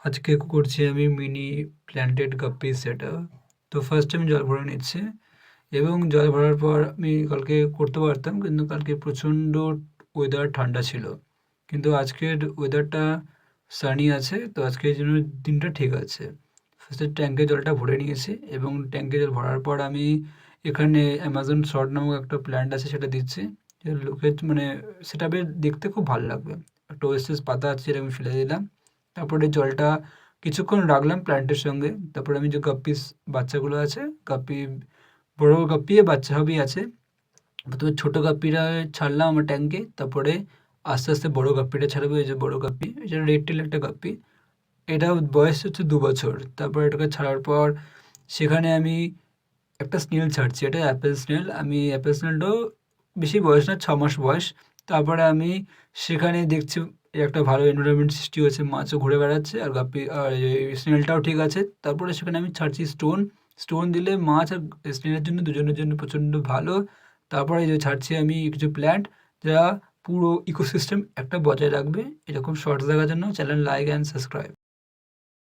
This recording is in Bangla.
আজকে করছি আমি মিনি প্ল্যান্টেড গাপ্পি সেটআপ। তো ফার্স্ট আমি জল ভরে নিচ্ছি এবং জল ভরার পর আমি কালকে করতে পারতাম, কিন্তু কালকে প্রচণ্ড ওয়েদার ঠান্ডা ছিল। কিন্তু আজকের ওয়েদারটা সানি আছে, তো আজকের জন্য দিনটা ঠিক আছে। ফার্স্টে ট্যাঙ্কে জলটা ভরে নিয়েছি এবং ট্যাঙ্কে জল ভরার পর আমি এখানে অ্যামাজন শর্ট নামক একটা প্ল্যান্ট আছে সেটা দিচ্ছি। লোকের মানে সেটাবে দেখতে খুব ভালো লাগবে। একটা ওয়েসিস পাতা আছে যেটা আমি ফেলে দিলাম। তারপরে জলটা কিছুক্ষণ রাখলাম প্ল্যান্টের সঙ্গে। তারপরে আমি যে গাপ্পিস বাচ্চাগুলো আছে, গাপ্পি বড় গাপ্পি বাচ্চা হবেই আছে। প্রথমে ছোটো গাপ্পিটা ছাড়লাম আমার ট্যাঙ্কে, তারপরে আস্তে আস্তে বড় গাপ্পিটা ছাড়বো। এই যে বড় গাপ্পি, এটা রেড টেল একটা গাপ্পি। এটা বয়স হচ্ছে 2 বছর। তারপর এটাকে ছাড়ার পর সেখানে আমি একটা স্নেল ছাড়ছি, এটা অ্যাপেল স্নেল। আমি অ্যাপেল স্নেলটাও বেশি বয়স না, 6 মাস বয়স। তারপরে আমি সেখানে দেখছি একটা ভালো এনভায়রনমেন্ট সৃষ্টি হয়েছে, মাছও ঘুরে বেড়াচ্ছে আর গাপ্পি আর এই স্নেলটাও ঠিক আছে। তারপরে সেখানে আমি ছাড়ছি স্টোন। স্টোন দিলে মাছ আর স্নেলের জন্য দুজনের জন্য প্রচণ্ড ভালো। তারপরে এই যে ছাড়ছি আমি কিছু প্ল্যান্ট, যা পুরো ইকোসিস্টেম একটা বজায় রাখবে। এরকম শর্টস দেখার জন্য চ্যানেল লাইক অ্যান্ড সাবস্ক্রাইব।